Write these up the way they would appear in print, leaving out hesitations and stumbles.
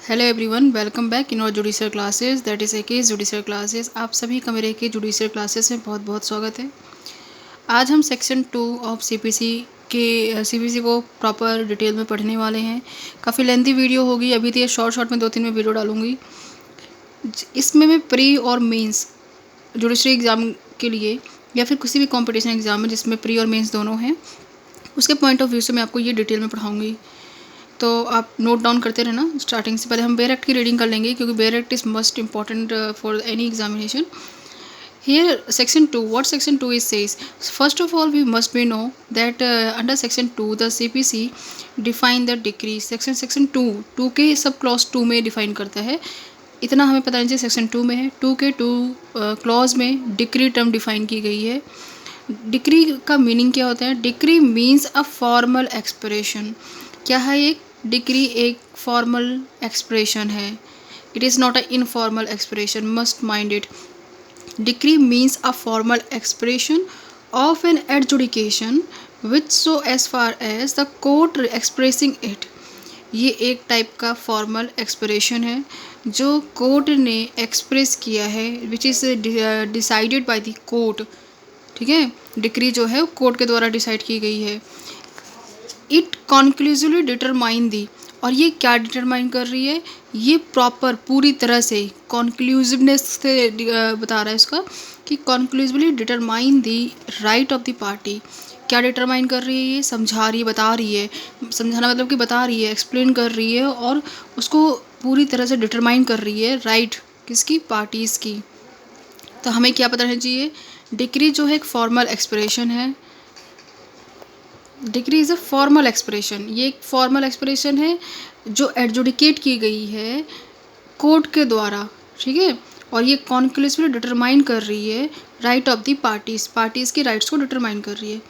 Hello everyone, welcome back in our judicial classes, that is AK's judicial classes. आप सभी का मेरे के जुडिशियल क्लासेस में बहुत बहुत स्वागत है। आज हम सेक्शन 2 ऑफ CPC को प्रॉपर डिटेल में पढ़ने वाले हैं। काफ़ी लेंथी वीडियो होगी, अभी तो ये शॉर्ट में 2-3 में वीडियो डालूंगी। इसमें मैं प्री और मेंस जुडिशरी एग्ज़ाम के लिए या फिर किसी भी कॉम्पिटिशन एग्ज़ाम में जिसमें प्री और मेंस दोनों हैं, उसके पॉइंट ऑफ व्यू से मैं आपको ये डिटेल में पढ़ाऊँगी। तो आप नोट डाउन करते रहना। स्टार्टिंग से पहले हम बेयर एक्ट की रीडिंग कर लेंगे क्योंकि bare act is must important for any examination. Here section 2, what section 2 is says, first of all we must be know that under section 2 the CPC define the decree। section 2 के सब clause 2 में define करता है। इतना हमें पता नहीं चाहिए सेक्शन 2 में है। 2 के 2 क्लॉज में डिक्री टर्म डिफाइन की गई है। डिक्री का मीनिंग क्या होता है? Decree means a formal expression. क्या है? एक डिक्री एक फॉर्मल एक्सप्रेशन है। It is not a informal expression, must mind it. Decree means a formal expression of an adjudication which so as far as the court expressing it. ये एक type का formal expression है जो court ने express किया है, which is decided by the court. ठीक है, डिक्री जो है कोर्ट के द्वारा डिसाइड की गई है। इट कॉन्क्लूसिवली डिटरमाइन दी, और ये क्या डिटरमाइन कर रही है? ये प्रॉपर पूरी तरह से कॉन्क्लूसिवनेस से बता रहा है इसका कि conclusively determine the right of the party. क्या डिटरमाइन कर रही है? ये समझा रही है, बता रही है। समझाना मतलब कि बता रही है, एक्सप्लेन कर रही है और उसको पूरी तरह से डिटरमाइन कर रही है राइट किसकी? पार्टीज़ की। तो हमें क्या पता रहना चाहिए? डिक्री जो है एक फॉर्मल एक्सप्रेशन है। Decree is a formal expression. ये एक फॉर्मल एक्सप्रेशन है जो एडजुडिकेट की गई है कोर्ट के द्वारा। ठीक है, और ये कॉन्क्लूसिवली डिटरमाइन कर रही है राइट ऑफ द पार्टीज़ की राइट्स को डिटरमाइन कर रही है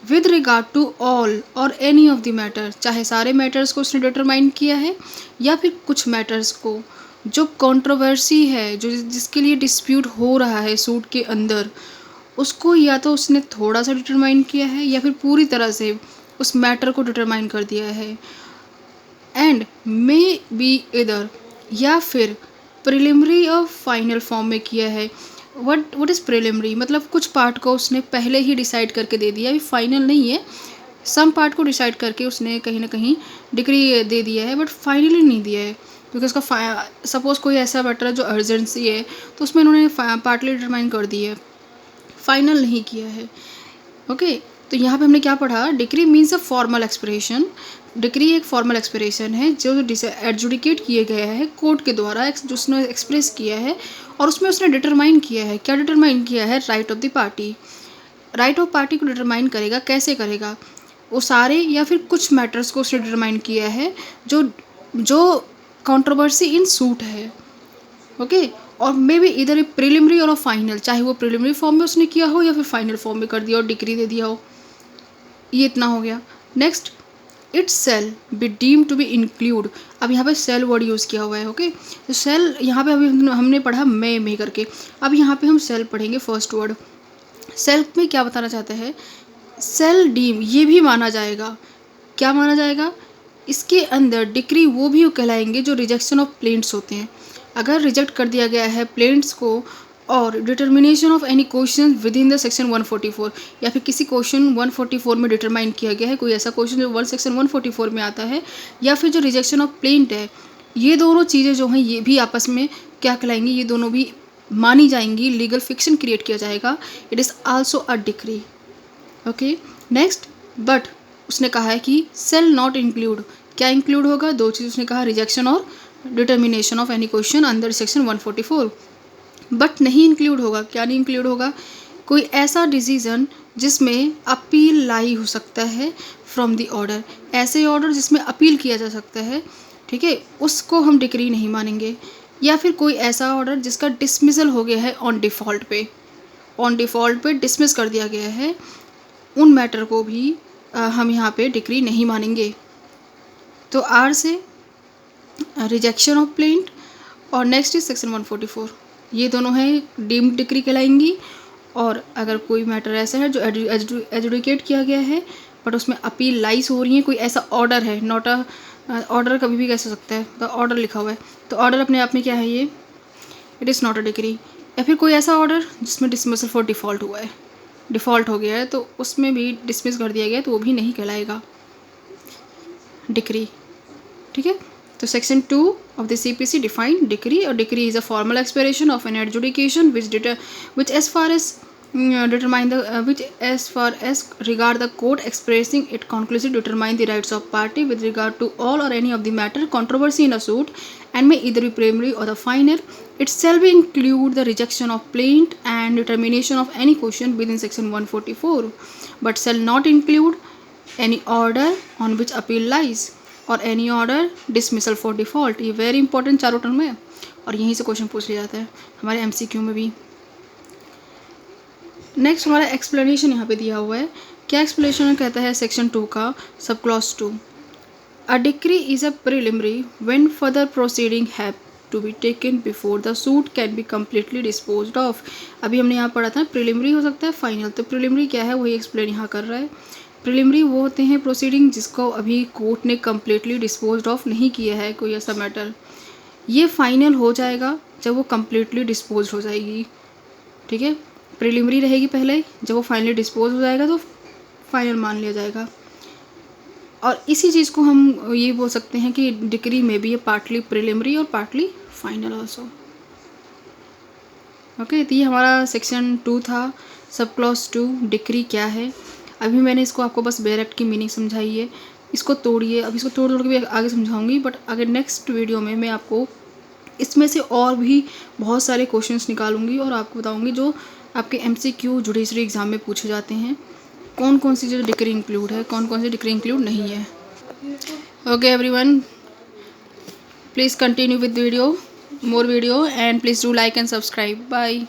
विद रिगार्ड टू ऑल और एनी ऑफ द मैटर। चाहे सारे मैटर्स को उसने डिटरमाइन किया है या फिर कुछ मैटर्स को जो कंट्रोवर्सी है, जो जिसके लिए डिस्प्यूट हो रहा है सूट के अंदर, उसको या तो उसने थोड़ा सा डिटरमाइन किया है या फिर पूरी तरह से उस मैटर को डिटरमाइन कर दिया है। एंड मे बी इधर, या फिर प्रिलिमिनरी और फाइनल फॉर्म में किया है। What is preliminary? मतलब कुछ पार्ट को उसने पहले ही डिसाइड करके दे दिया, अभी फाइनल नहीं है। सम पार्ट को डिसाइड करके उसने कहीं ना कहीं डिग्री दे दिया है, बट फाइनली नहीं दिया है क्योंकि उसका सपोज़ कोई ऐसा मैटर है जो अर्जेंसी है तो उसमें उन्होंने पार्टली डिटरमाइन कर दी है, फाइनल नहीं किया है। ओके, तो यहाँ पे हमने क्या पढ़ा? Decree means a formal expression. Decree एक फॉर्मल एक्सप्रेशन है जो एडजुडिकेट किए गया है कोर्ट के द्वारा, जो उसने एक्सप्रेस किया है और उसमें उसने डिटरमाइन किया है। क्या डिटरमाइन किया है? Right of the party. Right of party को डिटरमाइन करेगा, कैसे करेगा? वो सारे या फिर कुछ मैटर्स को उसने डिटरमाइन किया है जो जो कंट्रोवर्सी इन सूट है। ओके, और मे बी इधर ए प्रिलिमिनरी और फाइनल, चाहे वो प्रिलिमिनरी फॉर्म में उसने किया हो या फिर फाइनल फॉर्म में कर दिया और डिग्री दे दिया हो। ये इतना हो गया। Next, it shall be deem to be include. अब यहाँ पे सेल वर्ड यूज़ किया हुआ है। ओके, तो सेल यहाँ पे अभी हमने पढ़ा मे करके, अब यहाँ पे हम सेल पढ़ेंगे फर्स्ट वर्ड। सेल में क्या बताना चाहता है? सेल डीम ये भी माना जाएगा। क्या माना जाएगा? इसके अंदर डिक्री वो भी कहलाएंगे जो रिजेक्शन ऑफ प्लेंट्स होते हैं। अगर रिजेक्ट कर दिया गया है प्लेंट्स को, और determination of any question with in the section 144, या फिर किसी क्वेश्चन 144 में डिटरमाइन किया गया है, कोई ऐसा क्वेश्चन जो सेक्शन 144 में आता है, या फिर जो रिजेक्शन ऑफ प्लेंट है, ये दोनों चीज़ें जो हैं ये भी आपस में क्या कहलाएंगी? ये दोनों भी मानी जाएंगी, लीगल फिक्शन क्रिएट किया जाएगा। It is also a decree. Okay, next, but उसने कहा है कि सेल नॉट इंक्लूड। क्या इंक्लूड होगा? दो चीज़ उसने कहा, रिजेक्शन और determination of any question under section 144। But नहीं इंक्लूड होगा। क्या नहीं इंक्लूड होगा? कोई ऐसा डिसीजन जिसमें अपील लाई हो सकता है फ्रॉम द ऑर्डर। ऐसे ऑर्डर जिसमें अपील किया जा सकता है, ठीक है, उसको हम डिक्री नहीं मानेंगे। या फिर कोई ऐसा ऑर्डर जिसका डिसमिसल हो गया है ऑन डिफ़ॉल्ट पे डिसमिस कर दिया गया है, उन मैटर को भी हम यहाँ पे डिक्री नहीं मानेंगे। तो आर से रिजेक्शन ऑफ प्लेंट और नेक्स्ट इज सेक्शन 144, ये दोनों हैं डीम्ड डिक्री कहलाएंगी। और अगर कोई मैटर ऐसा है जो एजुडिकेट किया गया है बट उसमें अपील लाइस हो रही है, कोई ऐसा ऑर्डर है, नॉट अ ऑर्डर कभी भी कैसे हो सकता है, तो ऑर्डर लिखा हुआ है, तो ऑर्डर अपने आप में क्या है ये, it is not a decree. या फिर कोई ऐसा ऑर्डर जिसमें डिसमिसल फॉर डिफ़ॉल्ट हुआ है, डिफ़ॉल्ट हो गया है तो उसमें भी डिसमिस कर दिया गया है, तो वो भी नहीं कहलाएगा डिक्री। ठीक है, तो section 2 of the CPC define decree. A decree is a formal expiration of an adjudication which as far as which as far as regard the court expressing it conclusively determine the rights of party with regard to all or any of the matter controversy in a suit and may either be preliminary or the final. It shall be include the rejection of plaint and determination of any question within section 144, but shall not include any order on which appeal lies और any order dismissal for default. ये very important चारों term में, और यहीं से question पूछ लिया जाता है हमारे MCQ में भी। नेक्स्ट हमारा एक्सप्लेनेशन यहाँ पे दिया हुआ है। क्या एक्सप्लेनेशन कहता है सेक्शन 2 का sub clause 2, a decree is a preliminary when further proceeding have to be taken before the suit can be completely disposed of. अभी हमने यहाँ पढ़ा था प्रिलिमिनरी हो सकता है फाइनल, तो प्रिलिमिनरी क्या है वही एक्सप्लेन यहाँ कर रहा है। प्रिलिमिनरी वो होते हैं प्रोसीडिंग जिसको अभी कोर्ट ने कम्प्लीटली डिस्पोज्ड ऑफ नहीं किया है कोई ऐसा मैटर, ये फाइनल हो जाएगा जब वो कम्प्लीटली डिस्पोज हो जाएगी। ठीक है, प्रिलिमिनरी रहेगी पहले, जब वो फाइनली डिस्पोज हो जाएगा तो फाइनल मान लिया जाएगा। और इसी चीज़ को हम ये बोल सकते हैं कि डिक्री में भी ये पार्टली प्रिलिमिनरी और पार्टली फाइनल ऑल्सो। ओके, तो ये हमारा सेक्शन 2 था, सब क्लॉज 2 डिक्री क्या है। अभी मैंने इसको आपको बस बेयर एक्ट की मीनिंग समझाई है, इसको तोड़िए, अब इसको तोड़ के भी आगे समझाऊंगी, बट अगर नेक्स्ट वीडियो में मैं आपको इसमें से और भी बहुत सारे क्वेश्चंस निकालूंगी और आपको बताऊंगी जो आपके MCQ जुडिशरी एग्ज़ाम में पूछे जाते हैं, कौन कौन सी जो डिक्री इंक्लूड है, कौन कौन सी डिक्री इंक्लूड नहीं है। Okay everyone, please continue with video, more video, and please do like and subscribe. Bye.